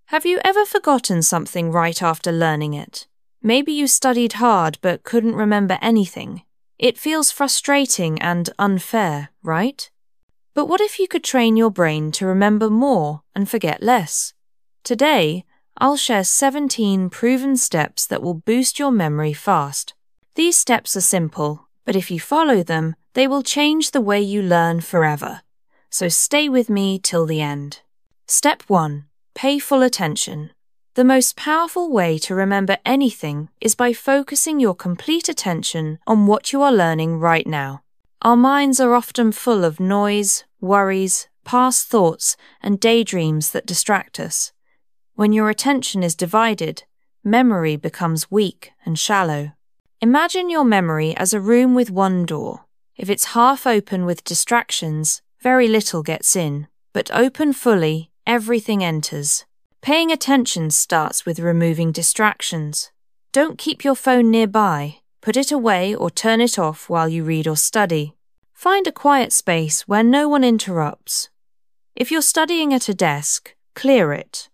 Have you ever forgotten something right after learning it? Maybe you studied hard but couldn't remember anything. It feels frustrating and unfair, right? But what if you could train your brain to remember more and forget less? Today, I'll share 17 proven steps that will boost your memory fast. These steps are simple, but if you follow them, they will change the way you learn forever. So stay with me till the end. Step 1. Pay full attention. The most powerful way to remember anything is by focusing your complete attention on what you are learning right now. Our minds are often full of noise, worries, past thoughts, and daydreams that distract us. When your attention is divided, memory becomes weak and shallow. Imagine your memory as a room with one door. If it's half open with distractions, very little gets in, but open fully, everything enters. Paying attention starts with removing distractions. Don't keep your phone nearby. Put it away or turn it off while you read or study. Find a quiet space where no one interrupts. If you're studying at a desk, clear it.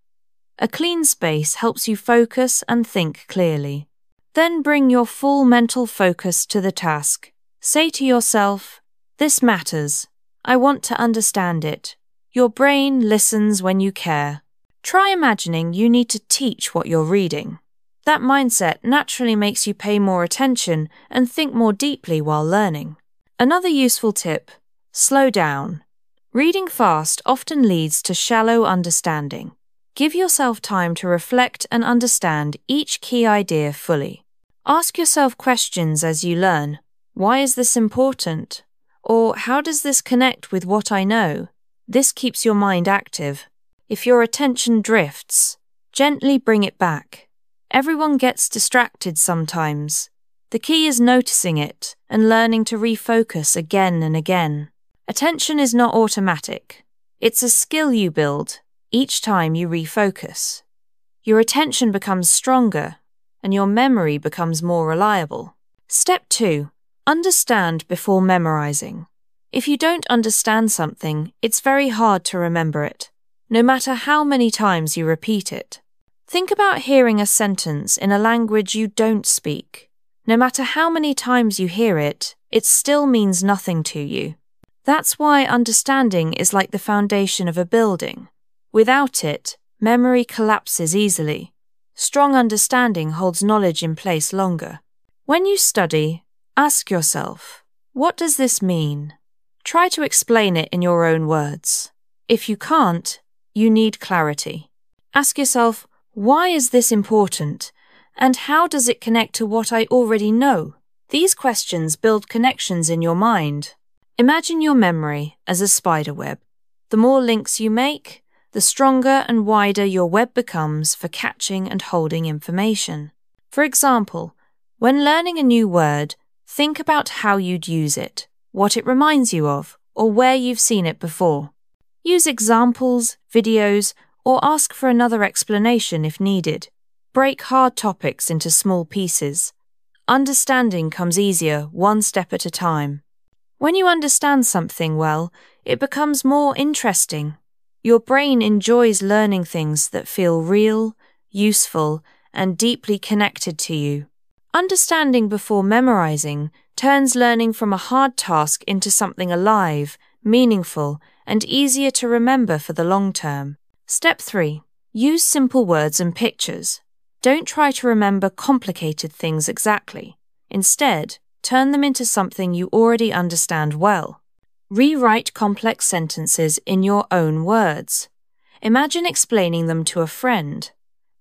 A clean space helps you focus and think clearly. Then bring your full mental focus to the task. Say to yourself, "This matters. I want to understand it." Your brain listens when you care. Try imagining you need to teach what you're reading. That mindset naturally makes you pay more attention and think more deeply while learning. Another useful tip: slow down. Reading fast often leads to shallow understanding. Give yourself time to reflect and understand each key idea fully. Ask yourself questions as you learn. Why is this important? Or how does this connect with what I know? This keeps your mind active. If your attention drifts, gently bring it back. Everyone gets distracted sometimes. The key is noticing it and learning to refocus again and again. Attention is not automatic. It's a skill you build each time you refocus. Your attention becomes stronger and your memory becomes more reliable. Step 2. Understand before memorizing. If you don't understand something, it's very hard to remember it, no matter how many times you repeat it. Think about hearing a sentence in a language you don't speak. No matter how many times you hear it, it still means nothing to you. That's why understanding is like the foundation of a building. Without it, memory collapses easily. Strong understanding holds knowledge in place longer. When you study, ask yourself, what does this mean? Try to explain it in your own words. If you can't, you need clarity. Ask yourself, why is this important? And how does it connect to what I already know? These questions build connections in your mind. Imagine your memory as a spider web. The more links you make, the stronger and wider your web becomes for catching and holding information. For example, when learning a new word, think about how you'd use it, what it reminds you of, or where you've seen it before. Use examples, videos, or ask for another explanation if needed. Break hard topics into small pieces. Understanding comes easier one step at a time. When you understand something well, it becomes more interesting. Your brain enjoys learning things that feel real, useful, and deeply connected to you. Understanding before memorizing turns learning from a hard task into something alive, meaningful, and easier to remember for the long term. Step 3. Use simple words and pictures. Don't try to remember complicated things exactly. Instead, turn them into something you already understand well. Rewrite complex sentences in your own words. Imagine explaining them to a friend.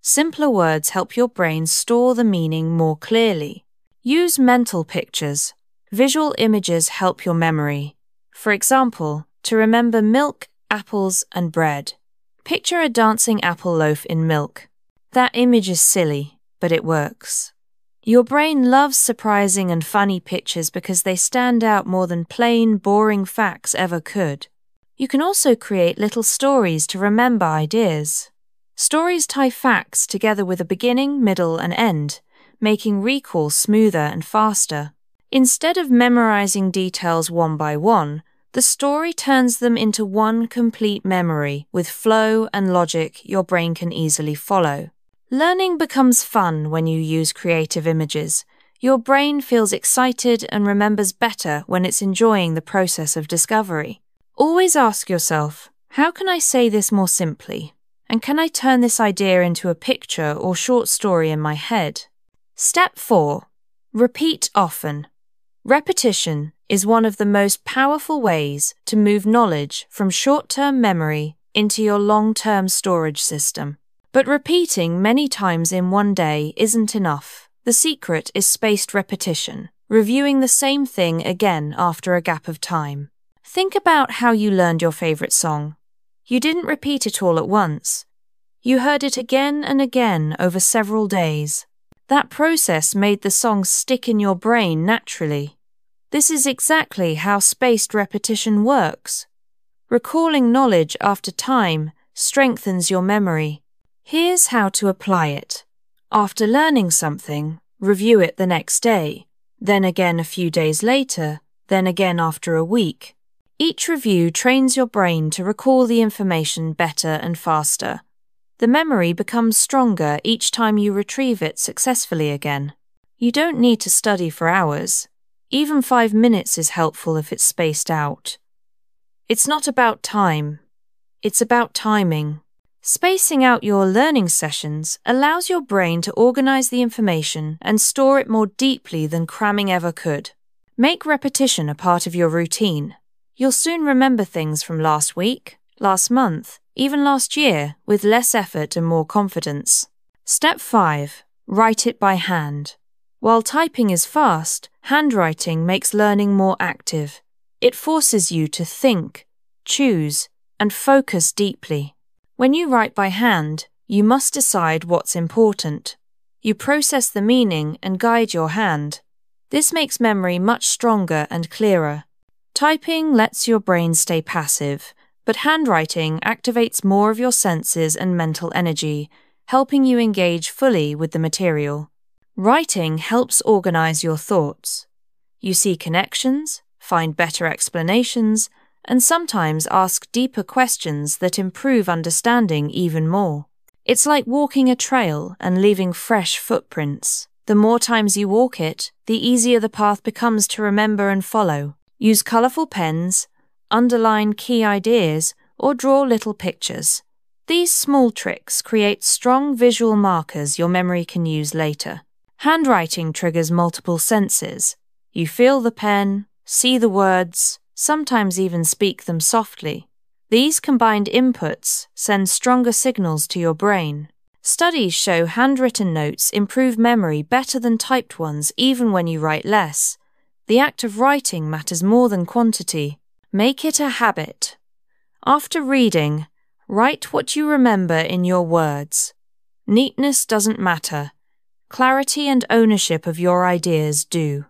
Simpler words help your brain store the meaning more clearly. Use mental pictures. Visual images help your memory. For example, to remember milk, apples, and bread. Picture a dancing apple loaf in milk. That image is silly, but it works. Your brain loves surprising and funny pictures because they stand out more than plain, boring facts ever could. You can also create little stories to remember ideas. Stories tie facts together with a beginning, middle, and end, making recall smoother and faster. Instead of memorizing details one by one, The story turns them into one complete memory with flow and logic your brain can easily follow. Learning becomes fun when you use creative images. Your brain feels excited and remembers better when it's enjoying the process of discovery. Always ask yourself, how can I say this more simply? And can I turn this idea into a picture or short story in my head? Step 4. Repeat often. Repetition is one of the most powerful ways to move knowledge from short-term memory into your long-term storage system. But repeating many times in one day isn't enough. The secret is spaced repetition, reviewing the same thing again after a gap of time. Think about how you learned your favorite song. You didn't repeat it all at once. You heard it again and again over several days. That process made the song stick in your brain naturally. This is exactly how spaced repetition works. Recalling knowledge after time strengthens your memory. Here's how to apply it. After learning something, review it the next day, then again a few days later, then again after a week. Each review trains your brain to recall the information better and faster. The memory becomes stronger each time you retrieve it successfully again. You don't need to study for hours. Even 5 minutes is helpful if it's spaced out. It's not about time. It's about timing. Spacing out your learning sessions allows your brain to organize the information and store it more deeply than cramming ever could. Make repetition a part of your routine. You'll soon remember things from last week, last month, even last year, with less effort and more confidence. Step 5. Write it by hand. While typing is fast, handwriting makes learning more active. It forces you to think, choose, and focus deeply. When you write by hand, you must decide what's important. You process the meaning and guide your hand. This makes memory much stronger and clearer. Typing lets your brain stay passive, but handwriting activates more of your senses and mental energy, helping you engage fully with the material. Writing helps organize your thoughts. You see connections, find better explanations, and sometimes ask deeper questions that improve understanding even more. It's like walking a trail and leaving fresh footprints. The more times you walk it, the easier the path becomes to remember and follow. Use colorful pens, underline key ideas, or draw little pictures. These small tricks create strong visual markers your memory can use later. Handwriting triggers multiple senses. You feel the pen, see the words, sometimes even speak them softly. These combined inputs send stronger signals to your brain. Studies show handwritten notes improve memory better than typed ones even when you write less. The act of writing matters more than quantity. Make it a habit. After reading, write what you remember in your words. Neatness doesn't matter. Clarity and ownership of your ideas do.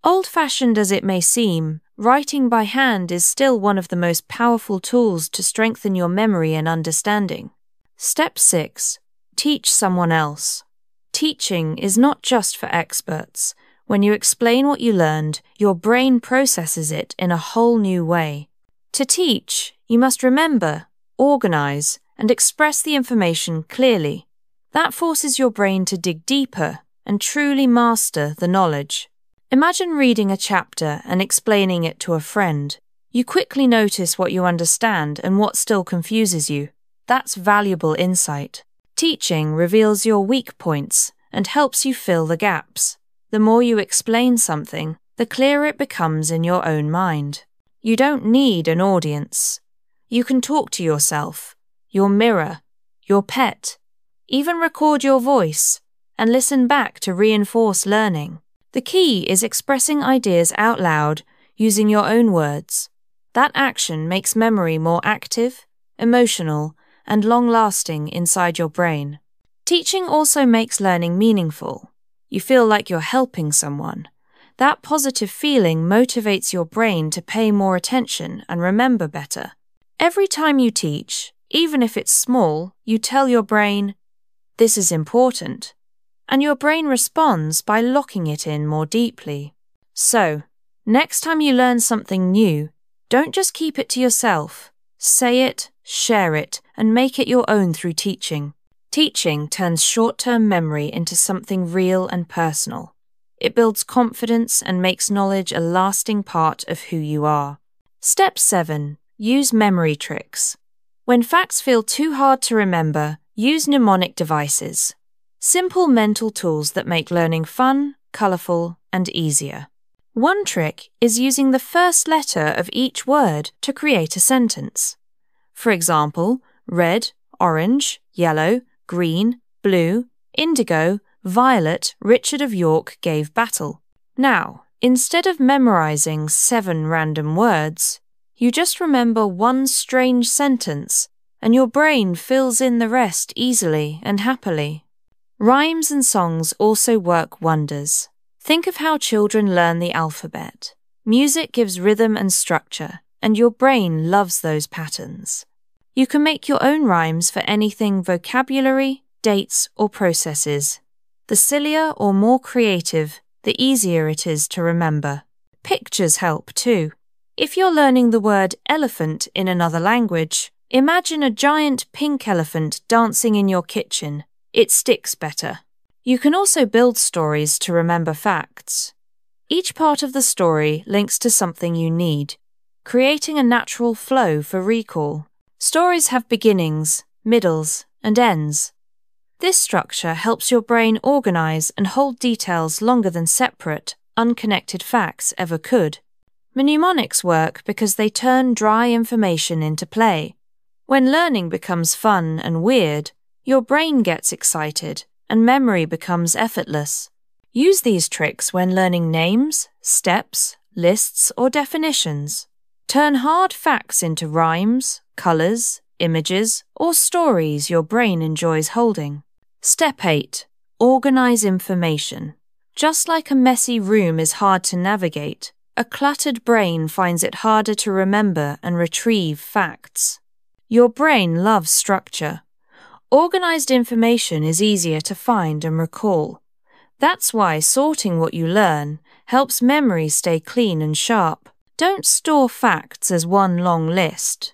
Old-fashioned as it may seem, writing by hand is still one of the most powerful tools to strengthen your memory and understanding. Step 6. Teach someone else. Teaching is not just for experts. When you explain what you learned, your brain processes it in a whole new way. To teach, you must remember, organize, and express the information clearly. That forces your brain to dig deeper and truly master the knowledge. Imagine reading a chapter and explaining it to a friend. You quickly notice what you understand and what still confuses you. That's valuable insight. Teaching reveals your weak points and helps you fill the gaps. The more you explain something, the clearer it becomes in your own mind. You don't need an audience. You can talk to yourself, your mirror, your pet, even record your voice, and listen back to reinforce learning. The key is expressing ideas out loud using your own words. That action makes memory more active, emotional, and long-lasting inside your brain. Teaching also makes learning meaningful. You feel like you're helping someone. That positive feeling motivates your brain to pay more attention and remember better. Every time you teach, even if it's small, you tell your brain, "This is important," and your brain responds by locking it in more deeply. So, next time you learn something new, Don't just keep it to yourself. Say it, share it, and make it your own through teaching. Teaching turns short-term memory into something real and personal. It builds confidence and makes knowledge a lasting part of who you are. Step 7. Use memory tricks. When facts feel too hard to remember, use mnemonic devices. Simple mental tools that make learning fun, colourful, and easier. One trick is using the first letter of each word to create a sentence. For example, red, orange, yellow, green, blue, indigo, violet, Richard of York gave battle. Now, instead of memorizing 7 random words, you just remember one strange sentence, and your brain fills in the rest easily and happily. Rhymes and songs also work wonders. Think of how children learn the alphabet. Music gives rhythm and structure, and your brain loves those patterns. You can make your own rhymes for anything vocabulary, dates, or processes. The sillier or more creative, the easier it is to remember. Pictures help too. If you're learning the word elephant in another language, imagine a giant pink elephant dancing in your kitchen. It sticks better. You can also build stories to remember facts. Each part of the story links to something you need, creating a natural flow for recall. Stories have beginnings, middles, and ends. This structure helps your brain organize and hold details longer than separate, unconnected facts ever could. Mnemonics work because they turn dry information into play. When learning becomes fun and weird, your brain gets excited and memory becomes effortless. Use these tricks when learning names, steps, lists, or definitions. Turn hard facts into rhymes, colors, images, or stories your brain enjoys holding. Step 8. Organize information. Just like a messy room is hard to navigate, a cluttered brain finds it harder to remember and retrieve facts. Your brain loves structure. Organized information is easier to find and recall. That's why sorting what you learn helps memory stay clean and sharp. Don't store facts as one long list.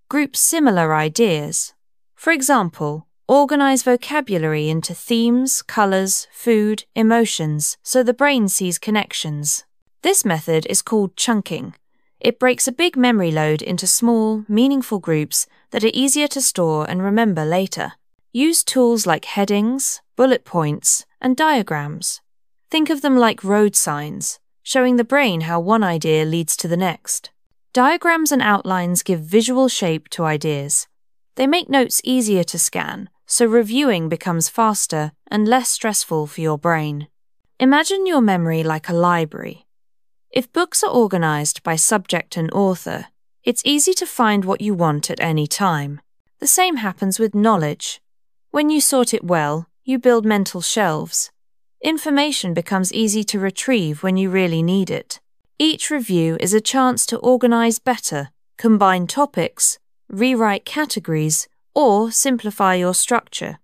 Group similar ideas. For example, organize vocabulary into themes, colors, food, emotions, so the brain sees connections. This method is called chunking. It breaks a big memory load into small, meaningful groups that are easier to store and remember later. Use tools like headings, bullet points, and diagrams. Think of them like road signs, showing the brain how one idea leads to the next. Diagrams and outlines give visual shape to ideas. They make notes easier to scan, so reviewing becomes faster and less stressful for your brain. Imagine your memory like a library. If books are organized by subject and author, it's easy to find what you want at any time. The same happens with knowledge. When you sort it well, you build mental shelves. Information becomes easy to retrieve when you really need it. Each review is a chance to organize better, combine topics, rewrite categories, or simplify your structure.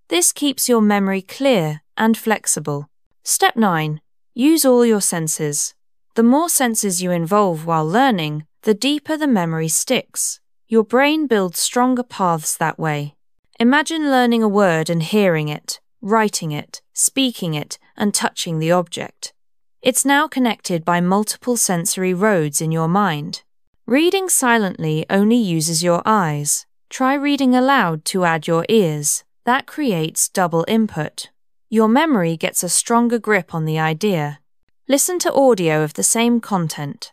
This keeps your memory clear and flexible. Step 9. Use all your senses. The more senses you involve while learning, the deeper the memory sticks. Your brain builds stronger paths that way. Imagine learning a word and hearing it, writing it, speaking it, and touching the object. It's now connected by multiple sensory roads in your mind. Reading silently only uses your eyes. Try reading aloud to add your ears. That creates double input. Your memory gets a stronger grip on the idea. Listen to audio of the same content.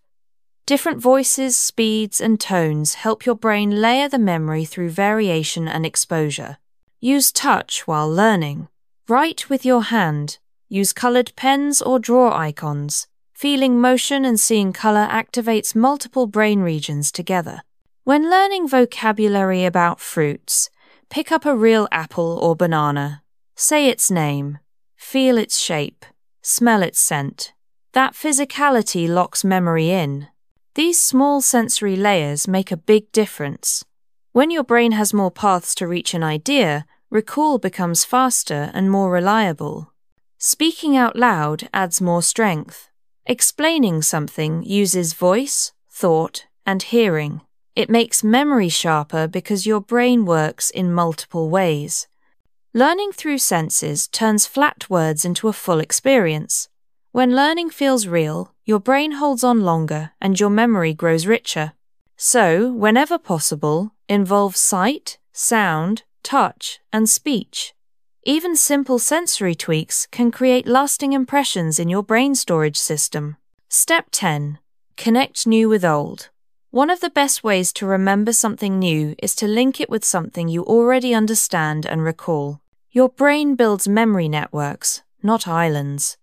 Different voices, speeds, and tones help your brain layer the memory through variation and exposure. Use touch while learning. Write with your hand. Use colored pens or draw icons. Feeling motion and seeing color activates multiple brain regions together. When learning vocabulary about fruits, pick up a real apple or banana. Say its name. Feel its shape. Smell its scent. That physicality locks memory in. These small sensory layers make a big difference. When your brain has more paths to reach an idea, recall becomes faster and more reliable. Speaking out loud adds more strength. Explaining something uses voice, thought, and hearing. It makes memory sharper because your brain works in multiple ways. Learning through senses turns flat words into a full experience. When learning feels real, your brain holds on longer and your memory grows richer. So, whenever possible, involve sight, sound, touch, and speech. Even simple sensory tweaks can create lasting impressions in your brain storage system. Step 10. Connect new with old. One of the best ways to remember something new is to link it with something you already understand and recall. Your brain builds memory networks, not islands.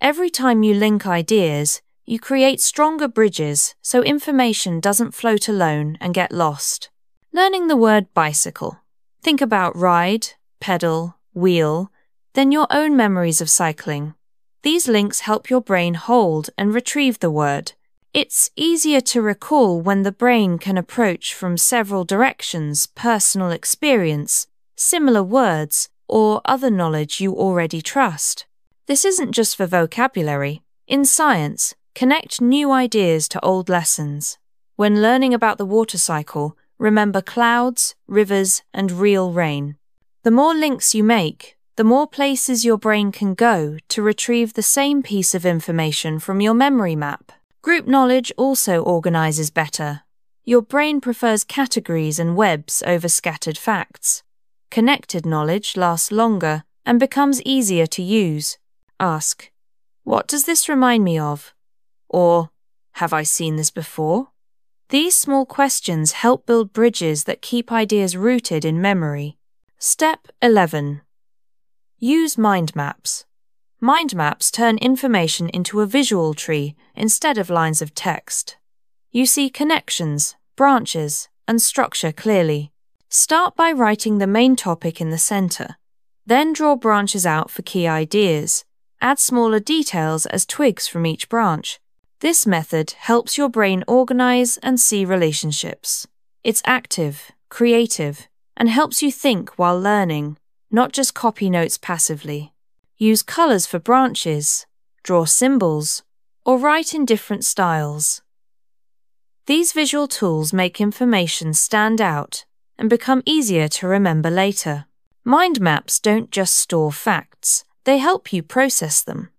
Every time you link ideas, you create stronger bridges so information doesn't float alone and get lost. Learning the word bicycle. Think about ride, pedal, wheel, then your own memories of cycling. These links help your brain hold and retrieve the word. It's easier to recall when the brain can approach from several directions: personal experience, similar words, or other knowledge you already trust. This isn't just for vocabulary. In science, connect new ideas to old lessons. When learning about the water cycle, remember clouds, rivers, and real rain. The more links you make, the more places your brain can go to retrieve the same piece of information from your memory map. Group knowledge also organizes better. Your brain prefers categories and webs over scattered facts. Connected knowledge lasts longer and becomes easier to use. Ask, "What does this remind me of?" Or, "Have I seen this before?" These small questions help build bridges that keep ideas rooted in memory. Step 11. Use mind maps. Mind maps turn information into a visual tree instead of lines of text. You see connections, branches, and structure clearly. Start by writing the main topic in the center. Then draw branches out for key ideas. Add smaller details as twigs from each branch. This method helps your brain organize and see relationships. It's active, creative, and helps you think while learning, not just copy notes passively. Use colors for branches, draw symbols, or write in different styles. These visual tools make information stand out and become easier to remember later. Mind maps don't just store facts, they help you process them.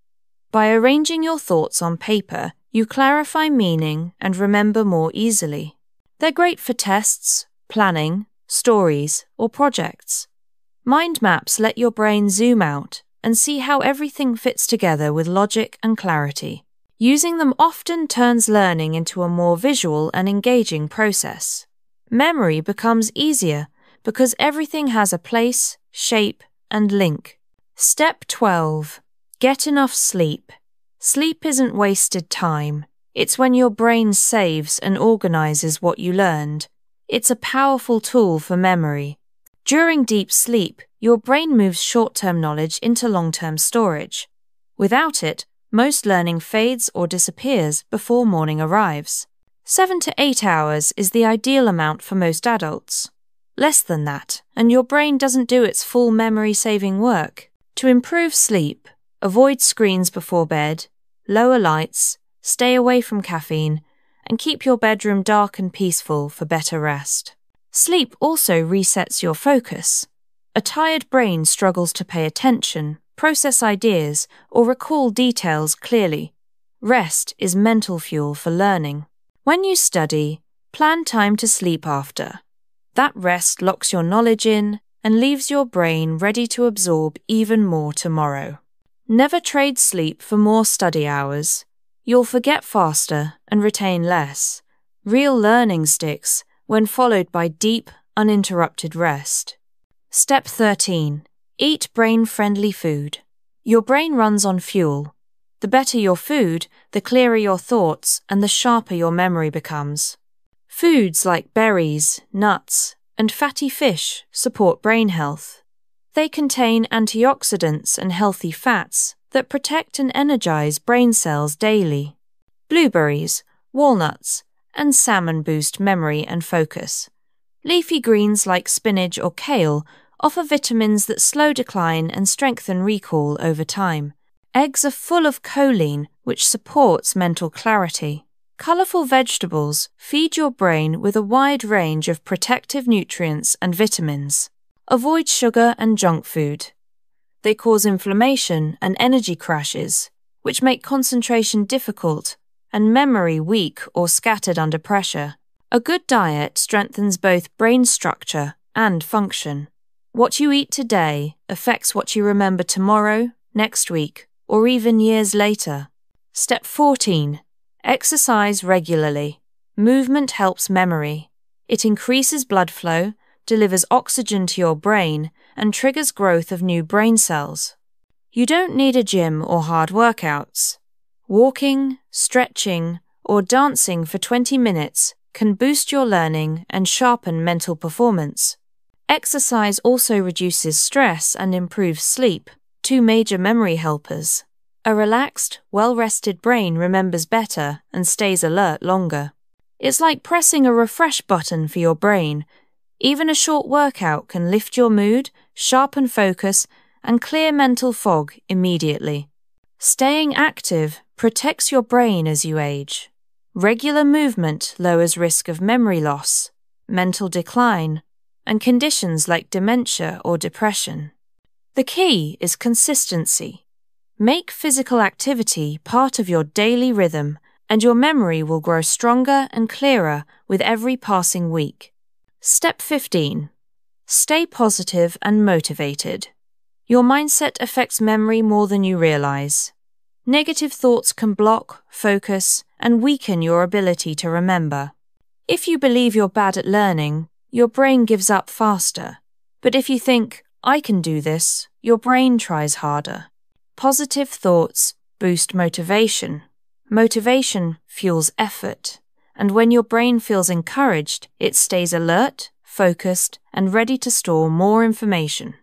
By arranging your thoughts on paper, you clarify meaning and remember more easily. They're great for tests, planning, stories, or projects. Mind maps let your brain zoom out and see how everything fits together with logic and clarity. Using them often turns learning into a more visual and engaging process. Memory becomes easier because everything has a place, shape, and link. Step 12. Get enough sleep. Sleep isn't wasted time. It's when your brain saves and organizes what you learned. It's a powerful tool for memory. During deep sleep, your brain moves short-term knowledge into long-term storage. Without it, most learning fades or disappears before morning arrives. 7 to 8 hours is the ideal amount for most adults. Less than that, and your brain doesn't do its full memory-saving work. To improve sleep, avoid screens before bed, lower lights, stay away from caffeine, and keep your bedroom dark and peaceful for better rest. Sleep also resets your focus. A tired brain struggles to pay attention, process ideas, or recall details clearly. Rest is mental fuel for learning. When you study, plan time to sleep after. That rest locks your knowledge in and leaves your brain ready to absorb even more tomorrow. Never trade sleep for more study hours. You'll forget faster and retain less. Real learning sticks when followed by deep, uninterrupted rest. Step 13. Eat brain-friendly food. Your brain runs on fuel. The better your food, the clearer your thoughts and the sharper your memory becomes. Foods like berries, nuts, and fatty fish support brain health. They contain antioxidants and healthy fats that protect and energize brain cells daily. Blueberries, walnuts, and salmon boost memory and focus. Leafy greens like spinach or kale offer vitamins that slow decline and strengthen recall over time. Eggs are full of choline, which supports mental clarity. Colourful vegetables feed your brain with a wide range of protective nutrients and vitamins. Avoid sugar and junk food. They cause inflammation and energy crashes, which make concentration difficult and memory weak or scattered under pressure. A good diet strengthens both brain structure and function. What you eat today affects what you remember tomorrow, next week, or even years later. Step 14. Exercise regularly. Movement helps memory. It increases blood flow, delivers oxygen to your brain, and triggers growth of new brain cells. You don't need a gym or hard workouts. Walking, stretching, or dancing for 20 minutes can boost your learning and sharpen mental performance. Exercise also reduces stress and improves sleep, two major memory helpers. A relaxed, well-rested brain remembers better and stays alert longer. It's like pressing a refresh button for your brain. Even a short workout can lift your mood, sharpen focus, and clear mental fog immediately. Staying active protects your brain as you age. Regular movement lowers risk of memory loss, mental decline, and conditions like dementia or depression. The key is consistency. Make physical activity part of your daily rhythm, and your memory will grow stronger and clearer with every passing week. Step 15. Stay positive and motivated. Your mindset affects memory more than you realize. Negative thoughts can block, focus, and weaken your ability to remember. If you believe you're bad at learning, your brain gives up faster. But if you think, I can do this, your brain tries harder. Positive thoughts boost motivation. Motivation fuels effort. And when your brain feels encouraged, it stays alert, focused, and ready to store more information.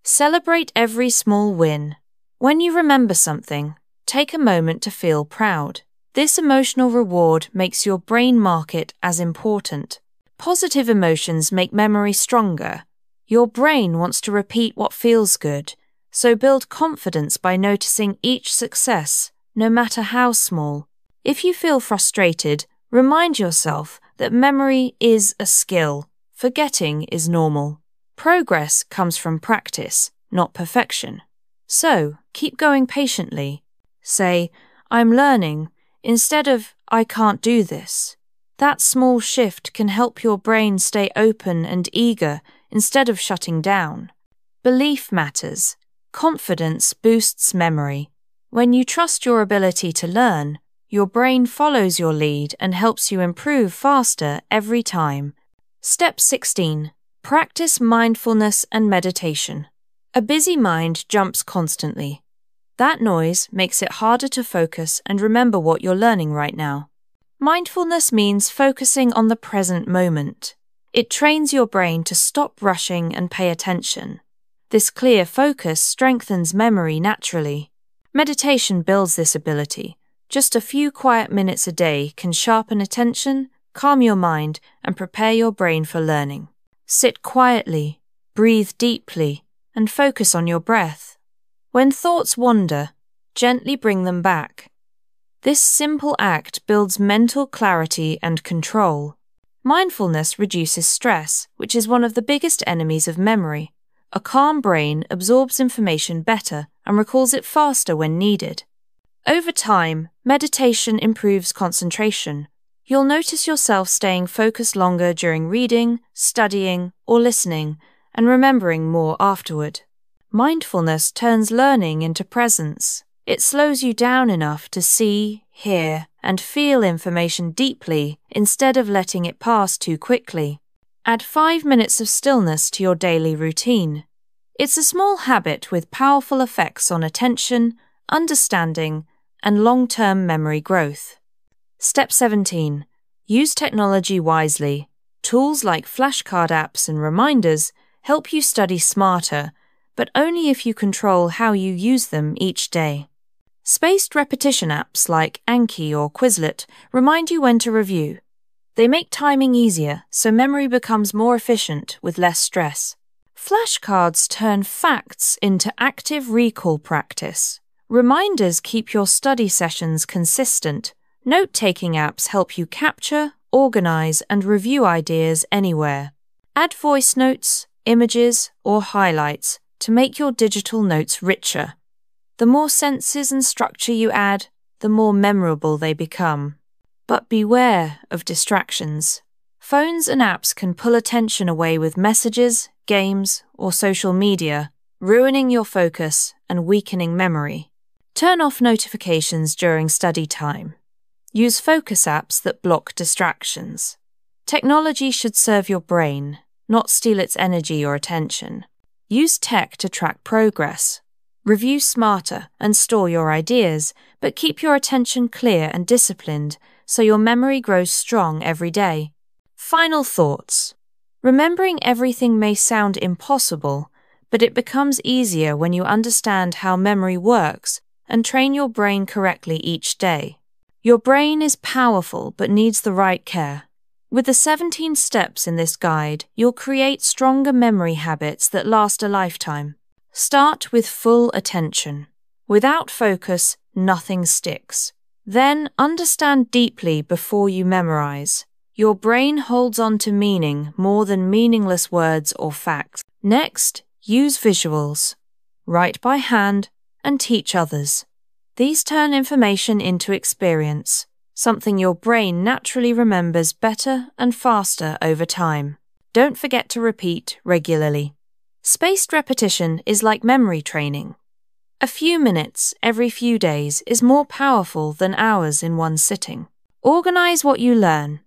Celebrate every small win. When you remember something, take a moment to feel proud. This emotional reward makes your brain mark it as important. Positive emotions make memory stronger. Your brain wants to repeat what feels good, so build confidence by noticing each success, no matter how small. If you feel frustrated, remind yourself that memory is a skill. Forgetting is normal. Progress comes from practice, not perfection. So, keep going patiently. Say, I'm learning, instead of, I can't do this. That small shift can help your brain stay open and eager instead of shutting down. Belief matters. Confidence boosts memory. When you trust your ability to learn, your brain follows your lead and helps you improve faster every time. Step 16. Practice mindfulness and meditation. A busy mind jumps constantly. That noise makes it harder to focus and remember what you're learning right now. Mindfulness means focusing on the present moment. It trains your brain to stop rushing and pay attention. This clear focus strengthens memory naturally. Meditation builds this ability. Just a few quiet minutes a day can sharpen attention, calm your mind, and prepare your brain for learning. Sit quietly, breathe deeply, and focus on your breath. When thoughts wander, gently bring them back. This simple act builds mental clarity and control. Mindfulness reduces stress, which is one of the biggest enemies of memory. A calm brain absorbs information better and recalls it faster when needed. Over time, meditation improves concentration. You'll notice yourself staying focused longer during reading, studying, or listening, and remembering more afterward. Mindfulness turns learning into presence. It slows you down enough to see, hear, and feel information deeply instead of letting it pass too quickly. Add 5 minutes of stillness to your daily routine. It's a small habit with powerful effects on attention, understanding, and long-term memory growth. Step 17. Use technology wisely. Tools like flashcard apps and reminders help you study smarter, but only if you control how you use them each day. Spaced repetition apps like Anki or Quizlet remind you when to review. They make timing easier, so memory becomes more efficient with less stress. Flashcards turn facts into active recall practice. Reminders keep your study sessions consistent, Note-taking apps help you capture, organize, and review ideas anywhere. Add voice notes, images, or highlights to make your digital notes richer. The more senses and structure you add, the more memorable they become. But beware of distractions. Phones and apps can pull attention away with messages, games, or social media, ruining your focus and weakening memory. Turn off notifications during study time. Use focus apps that block distractions. Technology should serve your brain, not steal its energy or attention. Use tech to track progress. Review smarter and store your ideas, but keep your attention clear and disciplined so your memory grows strong every day. Final thoughts. Remembering everything may sound impossible, but it becomes easier when you understand how memory works and train your brain correctly each day. Your brain is powerful but needs the right care. With the 17 steps in this guide, you'll create stronger memory habits that last a lifetime. Start with full attention. Without focus, nothing sticks. Then understand deeply before you memorize. Your brain holds on to meaning more than meaningless words or facts. Next, use visuals. Write by hand and teach others. These turn information into experience, something your brain naturally remembers better and faster over time. Don't forget to repeat regularly. Spaced repetition is like memory training. A few minutes every few days is more powerful than hours in one sitting. Organize what you learn.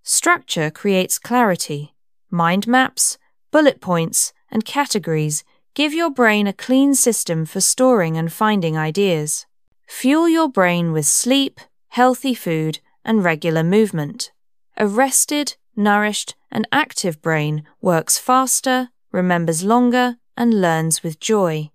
Structure creates clarity. Mind maps, bullet points, and categories give your brain a clean system for storing and finding ideas. Fuel your brain with sleep, healthy food, and regular movement. A rested, nourished, and active brain works faster, remembers longer, and learns with joy.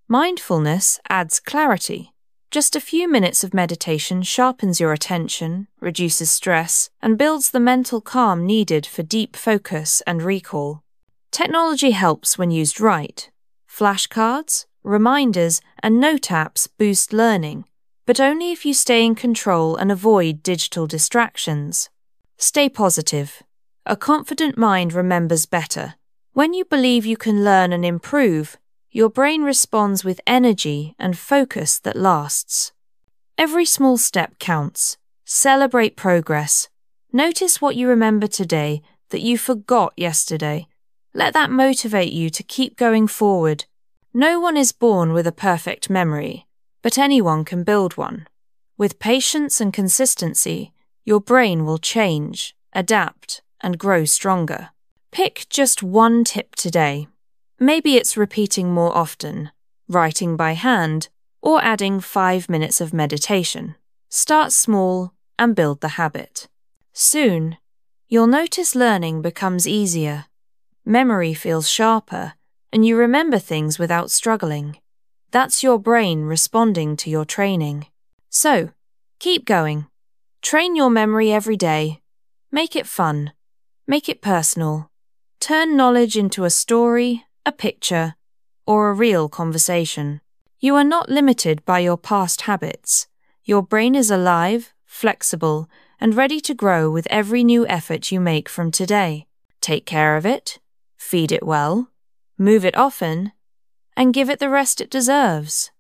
Mindfulness adds clarity. Just a few minutes of meditation sharpens your attention, reduces stress, and builds the mental calm needed for deep focus and recall. Technology helps when used right. Flashcards, reminders, and note apps boost learning, but only if you stay in control and avoid digital distractions. Stay positive. A confident mind remembers better. When you believe you can learn and improve, your brain responds with energy and focus that lasts. Every small step counts. Celebrate progress. Notice what you remember today that you forgot yesterday. Let that motivate you to keep going forward. No one is born with a perfect memory, but anyone can build one. With patience and consistency, your brain will change, adapt, and grow stronger. Pick just one tip today. Maybe it's repeating more often, writing by hand, or adding 5 minutes of meditation. Start small and build the habit. Soon, you'll notice learning becomes easier. Memory feels sharper, and you remember things without struggling. That's your brain responding to your training. So, keep going. Train your memory every day. Make it fun. Make it personal. Turn knowledge into a story, a picture, or a real conversation. You are not limited by your past habits. Your brain is alive, flexible, and ready to grow with every new effort you make from today. Take care of it, feed it well, move it often, and give it the rest it deserves.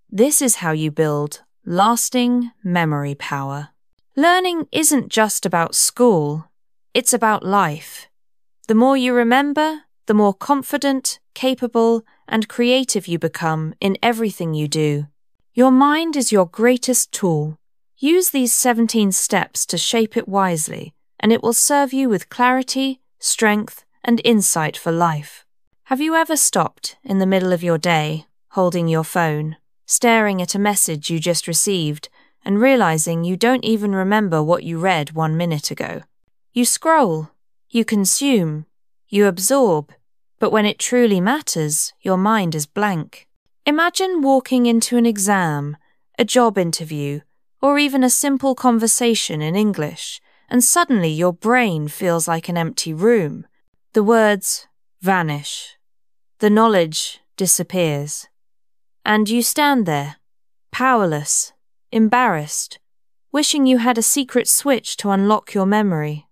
This is how you build lasting memory power. Learning isn't just about school, it's about life. The more you remember, the more confident, capable, and creative you become in everything you do. Your mind is your greatest tool. Use these 17 steps to shape it wisely, and it will serve you with clarity, strength, and insight for life. Have you ever stopped in the middle of your day, holding your phone, staring at a message you just received, and realizing you don't even remember what you read 1 minute ago? You scroll, you consume, you absorb, but when it truly matters, your mind is blank. Imagine walking into an exam, a job interview, or even a simple conversation in English, and suddenly your brain feels like an empty room. The words vanish. The knowledge disappears. And you stand there, powerless, embarrassed, wishing you had a secret switch to unlock your memory.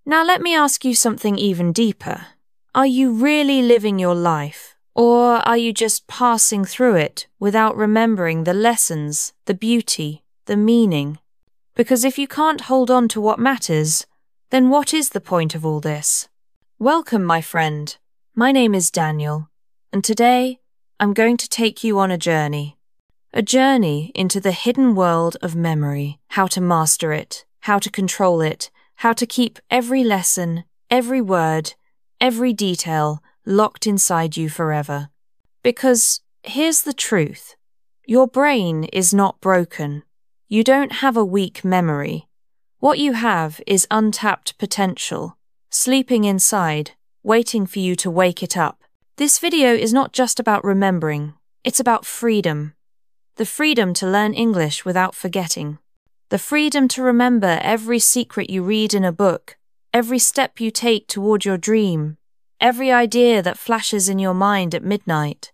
Now let me ask you something even deeper. Are you really living your life, or are you just passing through it without remembering the lessons, the beauty, the meaning? Because if you can't hold on to what matters, then what is the point of all this? Welcome, my friend. My name is Daniel, and today I'm going to take you on a journey into the hidden world of memory, how to master it, how to control it, how to keep every lesson, every word, every detail locked inside you forever. Because here's the truth. Your brain is not broken. You don't have a weak memory. What you have is untapped potential, sleeping inside, waiting for you to wake it up. This video is not just about remembering. It's about freedom. The freedom to learn English without forgetting. The freedom to remember every secret you read in a book, every step you take toward your dream, every idea that flashes in your mind at midnight.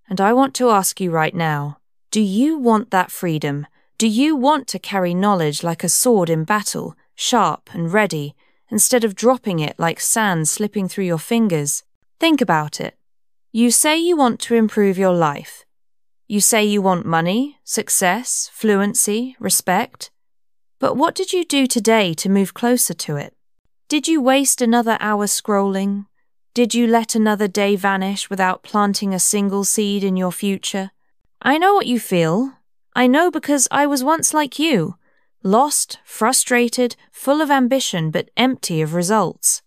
And I want to ask you right now, do you want that freedom? Do you want to carry knowledge like a sword in battle, sharp and ready, instead of dropping it like sand slipping through your fingers? Think about it. You say you want to improve your life. You say you want money, success, fluency, respect. But what did you do today to move closer to it? Did you waste another hour scrolling? Did you let another day vanish without planting a single seed in your future? I know what you feel. I know because I was once like you, lost, frustrated, full of ambition but empty of results.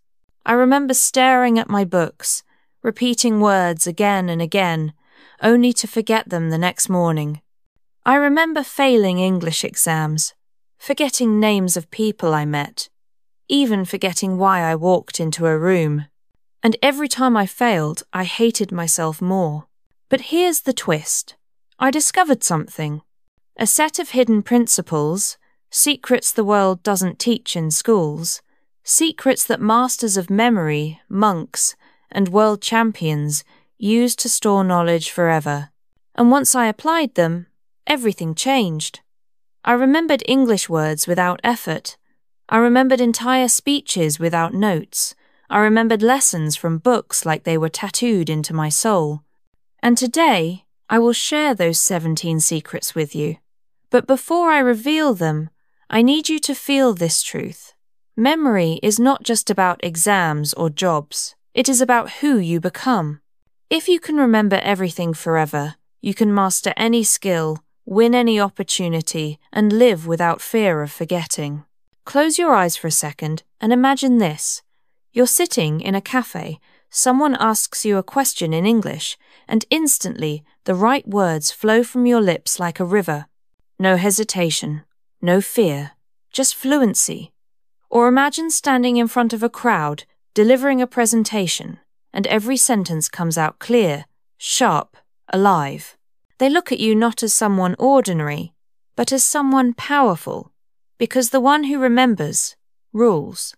I remember staring at my books, repeating words again and again, only to forget them the next morning. I remember failing English exams, forgetting names of people I met, even forgetting why I walked into a room. And every time I failed, I hated myself more. But here's the twist. I discovered something. A set of hidden principles, secrets the world doesn't teach in schools, secrets that masters of memory, monks, and world champions use to store knowledge forever. And once I applied them, everything changed. I remembered English words without effort. I remembered entire speeches without notes. I remembered lessons from books like they were tattooed into my soul. And today, I will share those 17 secrets with you. But before I reveal them, I need you to feel this truth. Memory is not just about exams or jobs. It is about who you become. If you can remember everything forever, you can master any skill, win any opportunity, and live without fear of forgetting. Close your eyes for a second and imagine this. You're sitting in a cafe, someone asks you a question in English, and instantly the right words flow from your lips like a river. No hesitation, no fear, just fluency. Or imagine standing in front of a crowd, delivering a presentation, and every sentence comes out clear, sharp, alive. They look at you not as someone ordinary, but as someone powerful, because the one who remembers rules.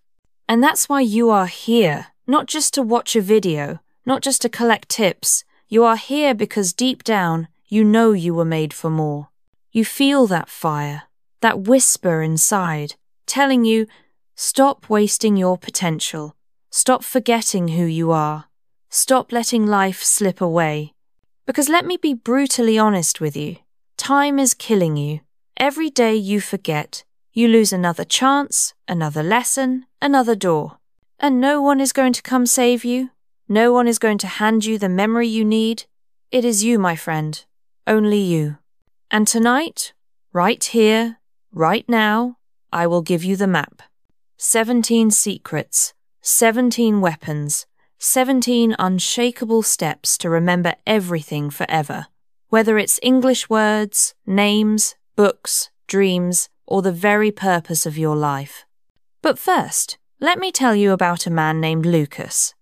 And that's why you are here, not just to watch a video, not just to collect tips. You are here because deep down, you know you were made for more. You feel that fire, that whisper inside, telling you, stop wasting your potential. Stop forgetting who you are. Stop letting life slip away. Because let me be brutally honest with you. Time is killing you. Every day you forget, you lose another chance, another lesson, another door. And no one is going to come save you. No one is going to hand you the memory you need. It is you, my friend. Only you. And tonight, right here, right now, I will give you the map. 17 secrets, 17 weapons, 17 unshakable steps to remember everything forever. Whether it's English words, names, books, dreams, or the very purpose of your life. But first, let me tell you about a man named Lucas.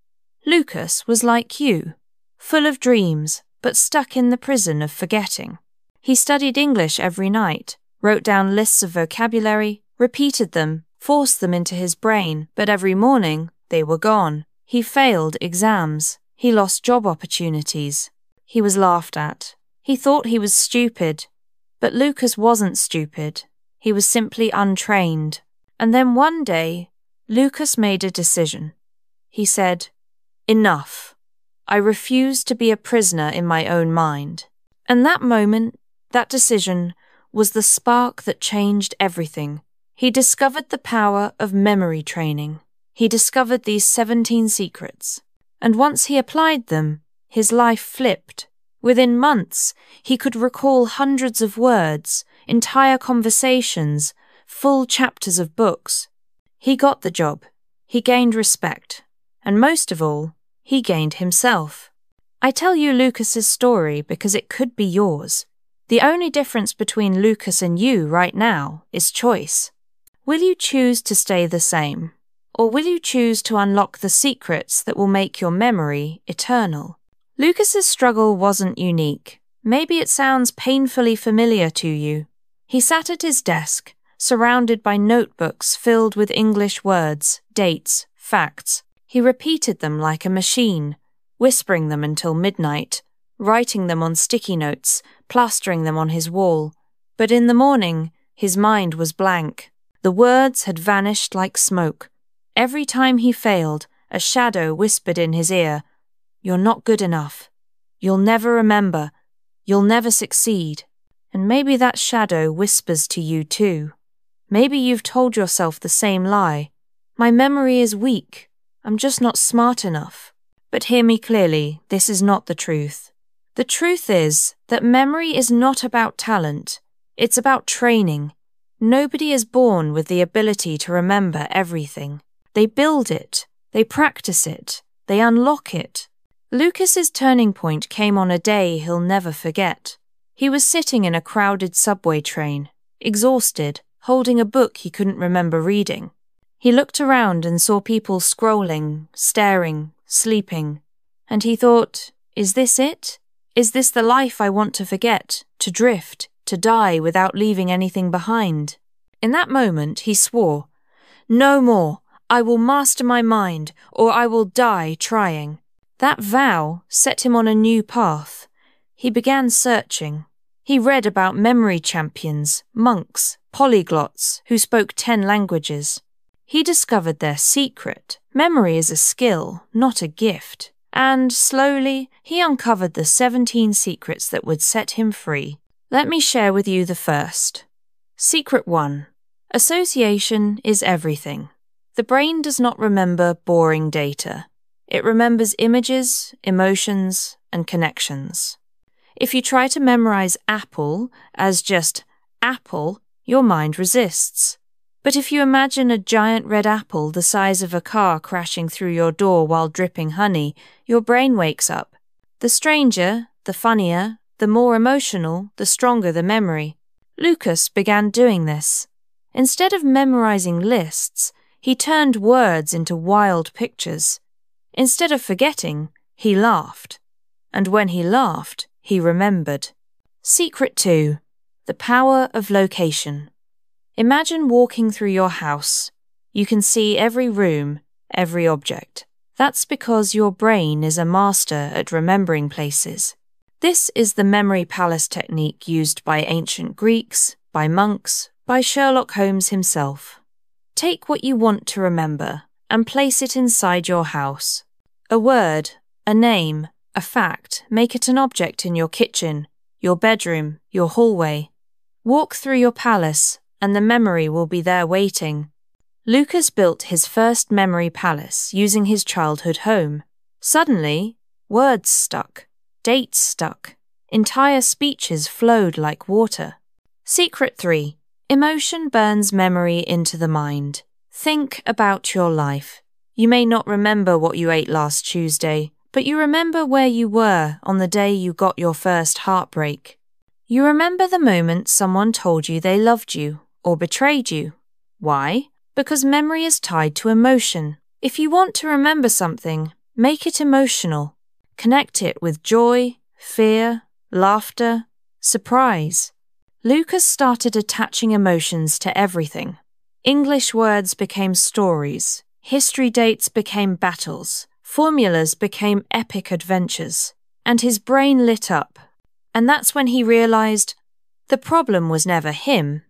Lucas was like you, full of dreams, but stuck in the prison of forgetting. He studied English every night, wrote down lists of vocabulary, repeated them, forced them into his brain, but every morning they were gone. He failed exams. He lost job opportunities. He was laughed at. He thought he was stupid. But Lucas wasn't stupid. He was simply untrained. And then one day, Lucas made a decision. He said, "Enough. I refuse to be a prisoner in my own mind." And that moment, that decision, was the spark that changed everything. He discovered the power of memory training. He discovered these 17 secrets. And once he applied them, his life flipped. Within months, he could recall hundreds of words, entire conversations, full chapters of books. He got the job. He gained respect. And most of all, he gained himself. I tell you Lucas's story because it could be yours. The only difference between Lucas and you right now is choice. Will you choose to stay the same? Or will you choose to unlock the secrets that will make your memory eternal? Lucas's struggle wasn't unique. Maybe it sounds painfully familiar to you. He sat at his desk, surrounded by notebooks filled with English words, dates, facts. He repeated them like a machine, whispering them until midnight, writing them on sticky notes, plastering them on his wall. But in the morning, his mind was blank. The words had vanished like smoke. Every time he failed, a shadow whispered in his ear, "You're not good enough. You'll never remember. You'll never succeed." And maybe that shadow whispers to you too. Maybe you've told yourself the same lie. "My memory is weak. I'm just not smart enough." But hear me clearly, this is not the truth. The truth is that memory is not about talent. It's about training. Nobody is born with the ability to remember everything. They build it, they practice it, they unlock it. Lucas's turning point came on a day he'll never forget. He was sitting in a crowded subway train, exhausted, holding a book he couldn't remember reading. He looked around and saw people scrolling, staring, sleeping, and he thought, is this it? Is this the life I want to forget, to drift, to die without leaving anything behind? In that moment, he swore, "No more. I will master my mind, or I will die trying." That vow set him on a new path. He began searching. He read about memory champions, monks, polyglots who spoke 10 languages. He discovered their secret. Memory is a skill, not a gift. And slowly, he uncovered the 17 secrets that would set him free. Let me share with you the first. Secret 1. Association is everything. The brain does not remember boring data. It remembers images, emotions, and connections. If you try to memorize apple as just apple, your mind resists. But if you imagine a giant red apple the size of a car crashing through your door while dripping honey, your brain wakes up. The stranger, the funnier, the more emotional, the stronger the memory. Lucas began doing this. Instead of memorizing lists, he turned words into wild pictures. Instead of forgetting, he laughed. And when he laughed, he remembered. Secret 2. The power of location. Imagine walking through your house. You can see every room, every object. That's because your brain is a master at remembering places. This is the memory palace technique used by ancient Greeks, by monks, by Sherlock Holmes himself. Take what you want to remember and place it inside your house. A word, a name, a fact, make it an object in your kitchen, your bedroom, your hallway. Walk through your palace, and the memory will be there waiting. Lucas built his first memory palace using his childhood home. Suddenly, words stuck, dates stuck, entire speeches flowed like water. Secret 3. Emotion burns memory into the mind. Think about your life. You may not remember what you ate last Tuesday, but you remember where you were on the day you got your first heartbreak. You remember the moment someone told you they loved you or betrayed you. Why? Because memory is tied to emotion. If you want to remember something, make it emotional. Connect it with joy, fear, laughter, surprise. Lucas started attaching emotions to everything. English words became stories. History dates became battles. Formulas became epic adventures. And his brain lit up. And that's when he realized the problem was never him.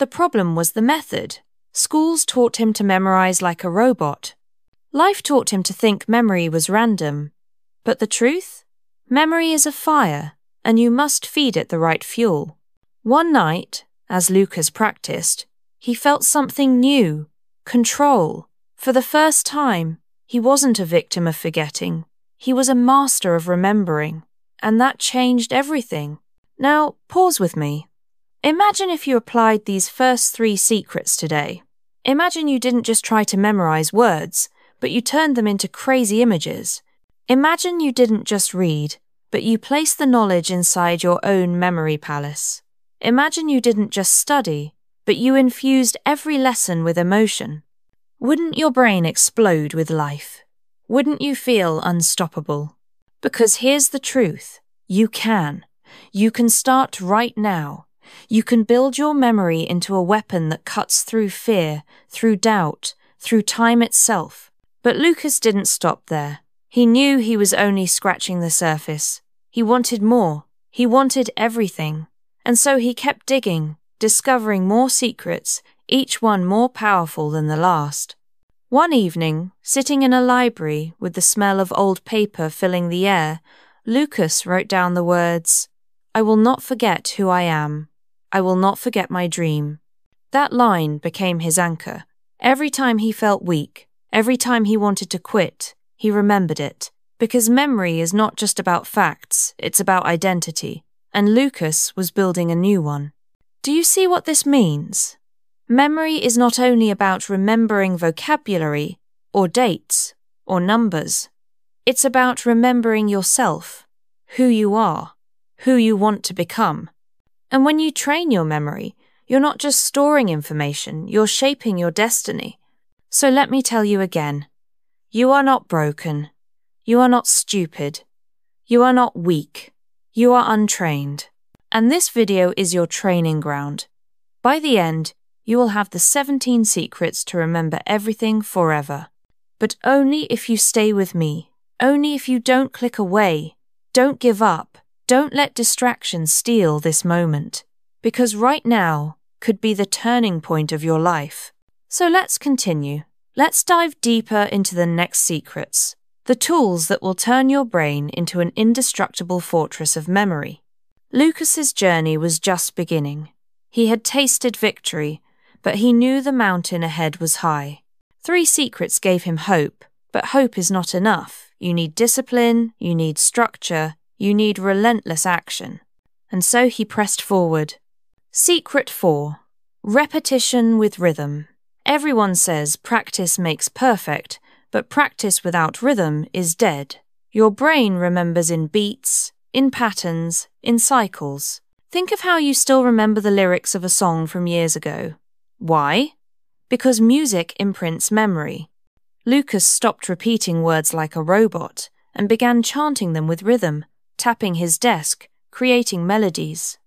The problem was the method. Schools taught him to memorize like a robot. Life taught him to think memory was random. But the truth? Memory is a fire, and you must feed it the right fuel. One night, as Lucas practiced, he felt something new, control. For the first time, he wasn't a victim of forgetting. He was a master of remembering, and that changed everything. Now, pause with me. Imagine if you applied these first 3 secrets today. Imagine you didn't just try to memorize words, but you turned them into crazy images. Imagine you didn't just read, but you placed the knowledge inside your own memory palace. Imagine you didn't just study, but you infused every lesson with emotion. Wouldn't your brain explode with life? Wouldn't you feel unstoppable? Because here's the truth. You can. You can start right now. You can build your memory into a weapon that cuts through fear, through doubt, through time itself. But Lucas didn't stop there. He knew he was only scratching the surface. He wanted more. He wanted everything. And so he kept digging, discovering more secrets, each one more powerful than the last. One evening, sitting in a library with the smell of old paper filling the air, Lucas wrote down the words, "I will not forget who I am. I will not forget my dream." That line became his anchor. Every time he felt weak, every time he wanted to quit, he remembered it. Because memory is not just about facts, it's about identity. And Lucas was building a new one. Do you see what this means? Memory is not only about remembering vocabulary, or dates, or numbers. It's about remembering yourself, who you are, who you want to become. And when you train your memory, you're not just storing information, you're shaping your destiny. So let me tell you again. You are not broken. You are not stupid. You are not weak. You are untrained. And this video is your training ground. By the end, you will have the 17 secrets to remember everything forever. But only if you stay with me. Only if you don't click away. Don't give up. Don't let distractions steal this moment. Because right now could be the turning point of your life. So let's continue. Let's dive deeper into the next secrets. The tools that will turn your brain into an indestructible fortress of memory. Lucas's journey was just beginning. He had tasted victory, but he knew the mountain ahead was high. 3 secrets gave him hope, but hope is not enough. You need discipline, you need structure, you need relentless action. And so he pressed forward. Secret 4. Repetition with rhythm. Everyone says practice makes perfect, but practice without rhythm is dead. Your brain remembers in beats, in patterns, in cycles. Think of how you still remember the lyrics of a song from years ago. Why? Because music imprints memory. Lucas stopped repeating words like a robot and began chanting them with rhythm, tapping his desk, creating melodies.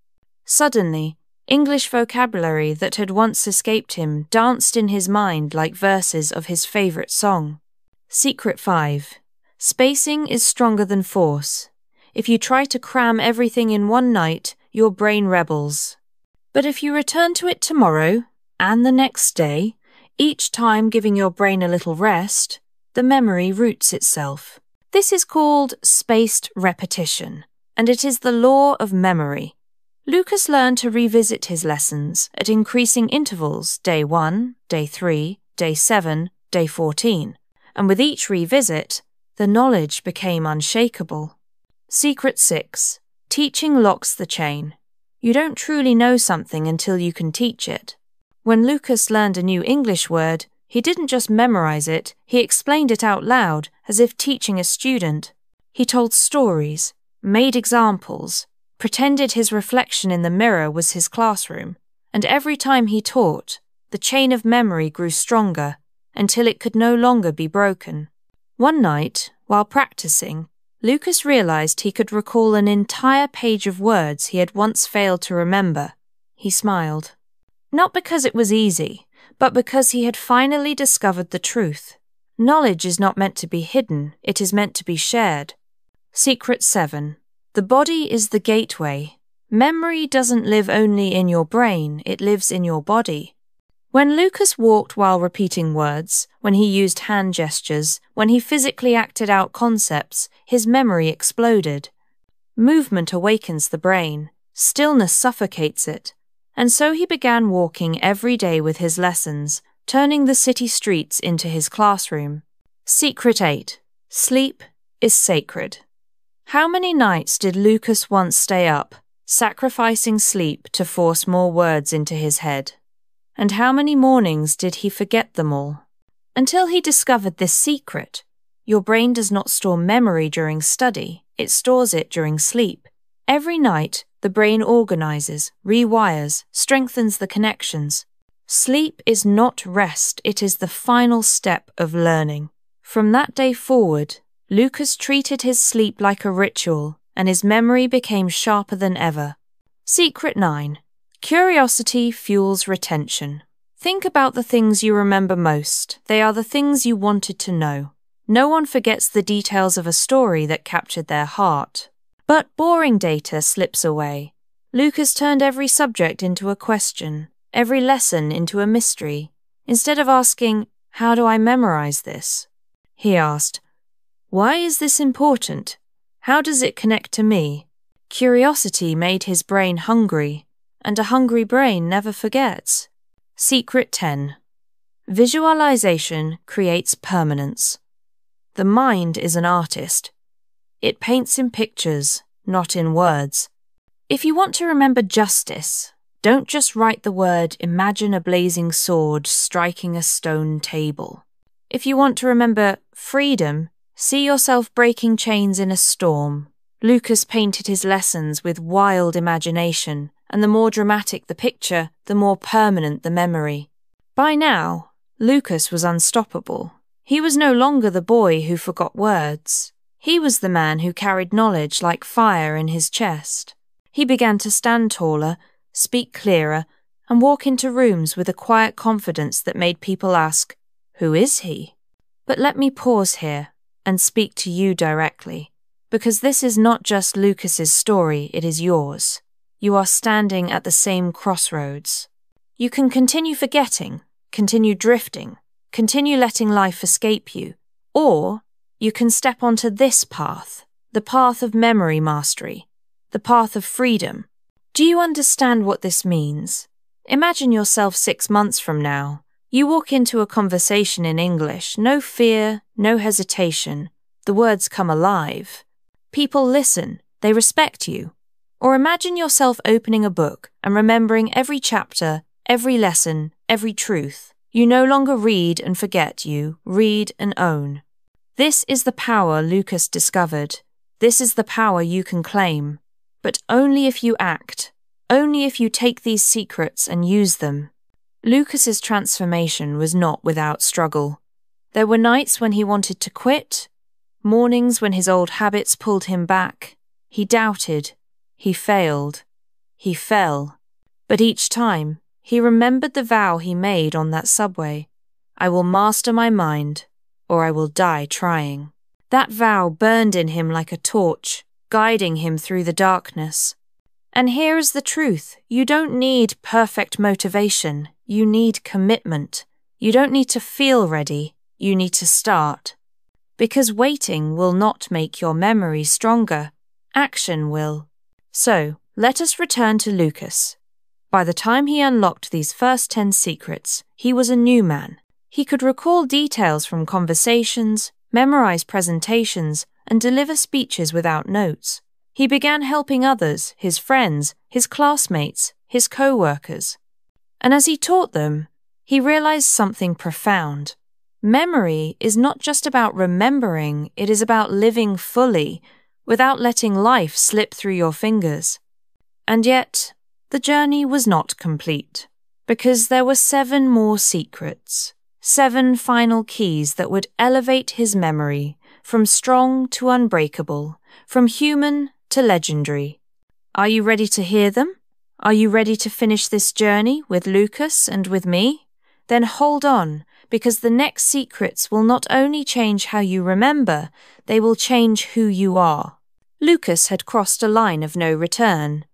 Suddenly, English vocabulary that had once escaped him danced in his mind like verses of his favorite song. Secret 5. Spacing is stronger than force. If you try to cram everything in one night, your brain rebels. But if you return to it tomorrow, and the next day, each time giving your brain a little rest, the memory roots itself. This is called spaced repetition, and it is the law of memory. Lucas learned to revisit his lessons at increasing intervals, day 1, day 3, day 7, day 14, and with each revisit, the knowledge became unshakable. Secret 6. Teaching locks the chain. You don't truly know something until you can teach it. When Lucas learned a new English word, he didn't just memorize it, he explained it out loud, as if teaching a student. He told stories, made examples, pretended his reflection in the mirror was his classroom, and every time he taught, the chain of memory grew stronger, until it could no longer be broken. One night, while practicing, Lucas realized he could recall an entire page of words he had once failed to remember. He smiled. Not because it was easy, but because he had finally discovered the truth. Knowledge is not meant to be hidden, it is meant to be shared. Secret 7. The body is the gateway. Memory doesn't live only in your brain, it lives in your body. When Lucas walked while repeating words, when he used hand gestures, when he physically acted out concepts, his memory exploded. Movement awakens the brain, stillness suffocates it, and so he began walking every day with his lessons, turning the city streets into his classroom. Secret 8. Sleep is sacred. How many nights did Lucas once stay up, sacrificing sleep to force more words into his head? And how many mornings did he forget them all? Until he discovered this secret, your brain does not store memory during study, it stores it during sleep. Every night, the brain organizes, rewires, strengthens the connections. Sleep is not rest, it is the final step of learning. From that day forward, Lucas treated his sleep like a ritual, and his memory became sharper than ever. Secret 9. Curiosity fuels retention. Think about the things you remember most. They are the things you wanted to know. No one forgets the details of a story that captured their heart. But boring data slips away. Lucas turned every subject into a question, every lesson into a mystery. Instead of asking, "How do I memorize this?" he asked, "Why is this important? How does it connect to me?" Curiosity made his brain hungry, and a hungry brain never forgets. Secret 10. Visualization creates permanence. The mind is an artist. It paints in pictures, not in words. If you want to remember justice, don't just write the word "imagine a blazing sword striking a stone table." If you want to remember freedom, see yourself breaking chains in a storm. Lucas painted his lessons with wild imagination, and the more dramatic the picture, the more permanent the memory. By now, Lucas was unstoppable. He was no longer the boy who forgot words. He was the man who carried knowledge like fire in his chest. He began to stand taller, speak clearer, and walk into rooms with a quiet confidence that made people ask, "Who is he?" But let me pause here and speak to you directly, because this is not just Lucas's story, it is yours. You are standing at the same crossroads. You can continue forgetting, continue drifting, continue letting life escape you, or you can step onto this path, the path of memory mastery, the path of freedom. Do you understand what this means? Imagine yourself 6 months from now. You walk into a conversation in English, no fear, no hesitation. The words come alive. People listen, they respect you. Or imagine yourself opening a book and remembering every chapter, every lesson, every truth. You no longer read and forget, you read and own. This is the power Lucas discovered. This is the power you can claim. But only if you act, only if you take these secrets and use them. Lucas's transformation was not without struggle. There were nights when he wanted to quit, mornings when his old habits pulled him back. He doubted, he failed, he fell. But each time, he remembered the vow he made on that subway. "I will master my mind, or I will die trying." That vow burned in him like a torch, guiding him through the darkness. And here is the truth. You don't need perfect motivation. You need commitment. You don't need to feel ready. You need to start. Because waiting will not make your memory stronger. Action will. So, let us return to Lucas. By the time he unlocked these first 10 secrets, he was a new man. He could recall details from conversations, memorize presentations, and deliver speeches without notes. He began helping others, his friends, his classmates, his co-workers. And as he taught them, he realized something profound. Memory is not just about remembering, it is about living fully, without letting life slip through your fingers. And yet, the journey was not complete, because there were 7 more secrets, 7 final keys that would elevate his memory from strong to unbreakable, from human to legendary. Are you ready to hear them? Are you ready to finish this journey with Lucas and with me? Then hold on, because the next secrets will not only change how you remember, they will change who you are. Lucas had crossed a line of no return.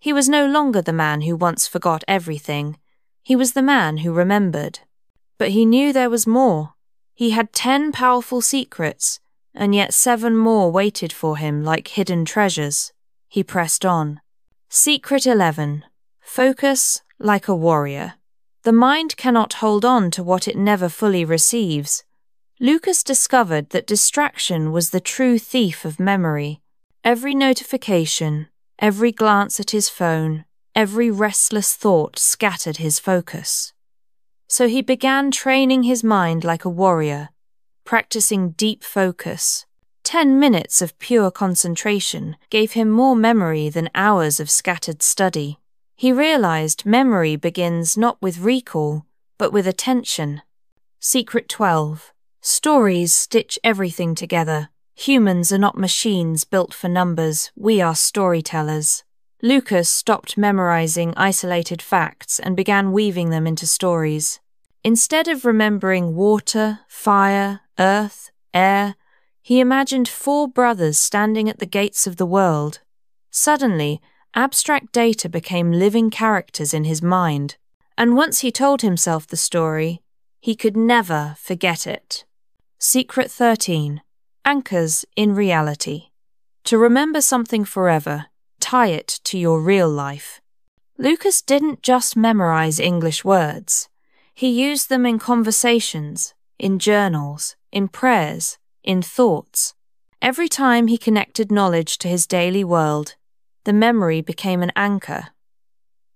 He was no longer the man who once forgot everything. He was the man who remembered. But he knew there was more. He had 10 powerful secrets, and yet 7 more waited for him like hidden treasures. He pressed on. Secret 11. Focus like a warrior. The mind cannot hold on to what it never fully receives. Lucas discovered that distraction was the true thief of memory. Every notification, every glance at his phone, every restless thought scattered his focus. So he began training his mind like a warrior, practicing deep focus. 10 minutes of pure concentration gave him more memory than hours of scattered study. He realized memory begins not with recall, but with attention. Secret 12. Stories stitch everything together. Humans are not machines built for numbers, we are storytellers. Lucas stopped memorizing isolated facts and began weaving them into stories. Instead of remembering water, fire, earth, air, he imagined 4 brothers standing at the gates of the world. Suddenly, abstract data became living characters in his mind, and once he told himself the story, he could never forget it. Secret 13. Anchors in reality. To remember something forever, tie it to your real life. Lucas didn't just memorize English words. He used them in conversations, in journals, in prayers, in thoughts. Every time he connected knowledge to his daily world, the memory became an anchor.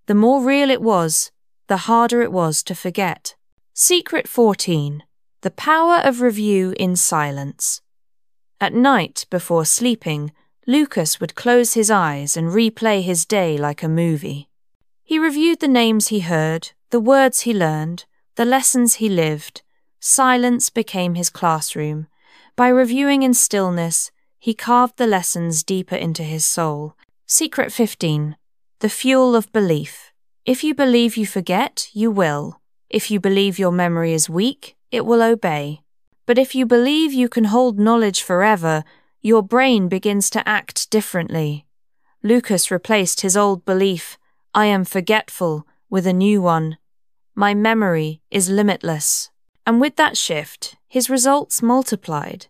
The more real it was, the harder it was to forget. Secret 14. The power of review in silence. At night, before sleeping, Lucas would close his eyes and replay his day like a movie. He reviewed the names he heard, the words he learned, the lessons he lived. Silence became his classroom. By reviewing in stillness, he carved the lessons deeper into his soul. Secret 15. The fuel of belief. If you believe you forget, you will. If you believe your memory is weak, it will obey. But if you believe you can hold knowledge forever, your brain begins to act differently. Lucas replaced his old belief, I am forgetful, with a new one. My memory is limitless. And with that shift, his results multiplied.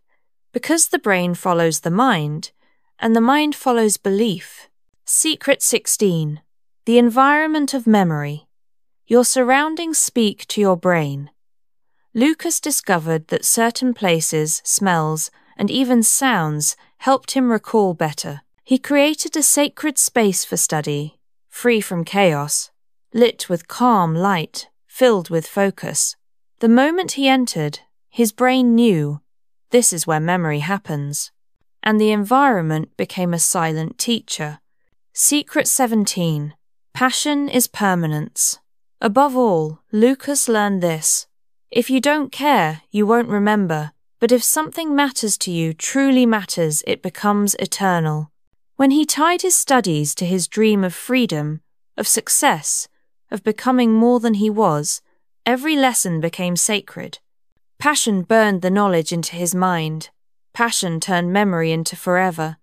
Because the brain follows the mind, and the mind follows belief. Secret 16. The environment of memory. Your surroundings speak to your brain. Lucas discovered that certain places, smells, and even sounds helped him recall better. He created a sacred space for study, free from chaos, lit with calm light, filled with focus. The moment he entered, his brain knew, this is where memory happens. And the environment became a silent teacher. Secret 17. Passion is permanence. Above all, Lucas learned this. If you don't care, you won't remember. But if something matters to you, truly matters, it becomes eternal. When he tied his studies to his dream of freedom, of success, of becoming more than he was, every lesson became sacred. Passion burned the knowledge into his mind. Passion turned memory into forever.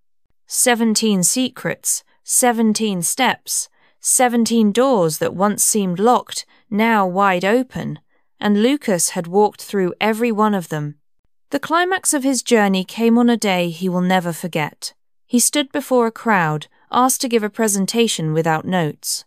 17 secrets, 17 steps, 17 doors that once seemed locked, now wide open, and Lucas had walked through every one of them. The climax of his journey came on a day he will never forget. He stood before a crowd, asked to give a presentation without notes.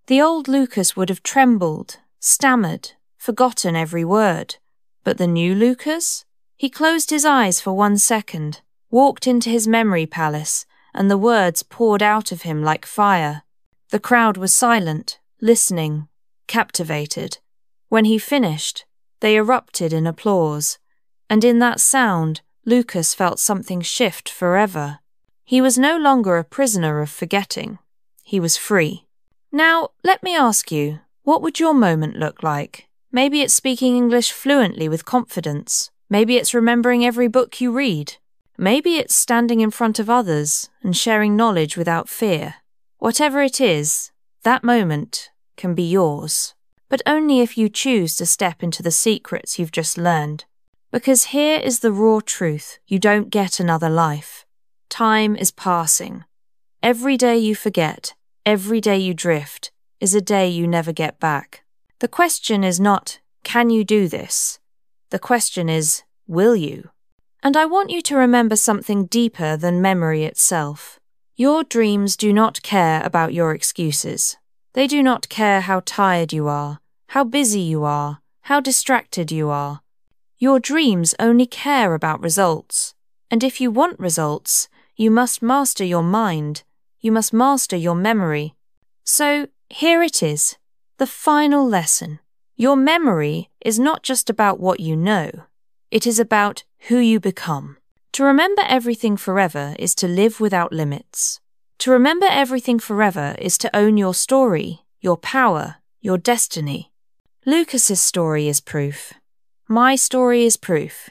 The old Lucas would have trembled, stammered, forgotten every word. But the new Lucas? He closed his eyes for 1 second, walked into his memory palace, and the words poured out of him like fire. The crowd was silent, listening, captivated. When he finished, they erupted in applause, and in that sound, Lucas felt something shift forever. He was no longer a prisoner of forgetting. He was free. Now, let me ask you, what would your moment look like? Maybe it's speaking English fluently with confidence. Maybe it's remembering every book you read. Maybe it's standing in front of others and sharing knowledge without fear. Whatever it is, that moment can be yours. But only if you choose to step into the secrets you've just learned. Because here is the raw truth, you don't get another life. Time is passing. Every day you forget, Every day you drift is a day you never get back. The question is not, can you do this? The question is, will you? And I want you to remember something deeper than memory itself. Your dreams do not care about your excuses. They do not care how tired you are, how busy you are, how distracted you are. Your dreams only care about results. And if you want results, you must master your mind. You must master your memory. So here it is, the final lesson. Your memory is not just about what you know. It is about who you become. To remember everything forever is to live without limits. To remember everything forever is to own your story, your power, your destiny. Lucas's story is proof. My story is proof.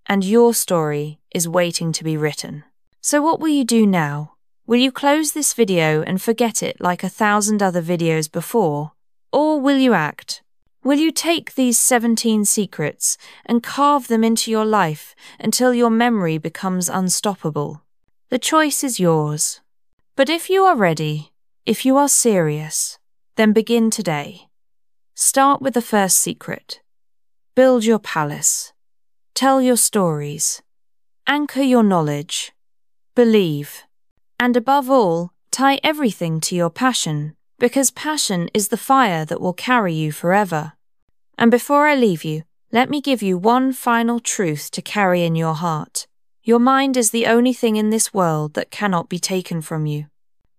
And your story is waiting to be written. So what will you do now? Will you close this video and forget it like 1,000 other videos before? Or will you act? Will you take these 17 secrets and carve them into your life until your memory becomes unstoppable? The choice is yours. But if you are ready, if you are serious, then begin today. Start with the first secret. Build your palace. Tell your stories. Anchor your knowledge. Believe. And above all, tie everything to your passion, because passion is the fire that will carry you forever. And before I leave you, let me give you one final truth to carry in your heart. Your mind is the only thing in this world that cannot be taken from you.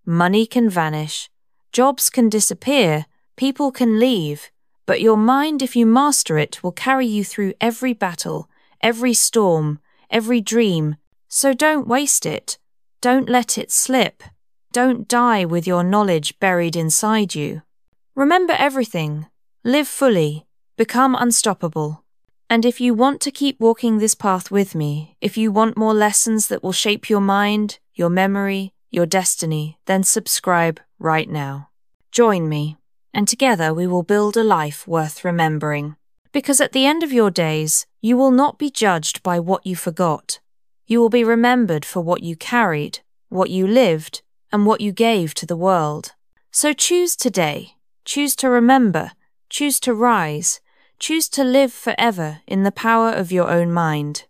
Money can vanish, jobs can disappear, people can leave, but your mind, if you master it, will carry you through every battle, every storm, every dream. So don't waste it. Don't let it slip. Don't die with your knowledge buried inside you. Remember everything. Live fully. Become unstoppable. And if you want to keep walking this path with me, if you want more lessons that will shape your mind, your memory, your destiny, then subscribe right now. Join me, and together we will build a life worth remembering. Because at the end of your days, you will not be judged by what you forgot. You will be remembered for what you carried, what you lived, and what you gave to the world. So choose today. Choose to remember. Choose to rise. Choose to live forever in the power of your own mind.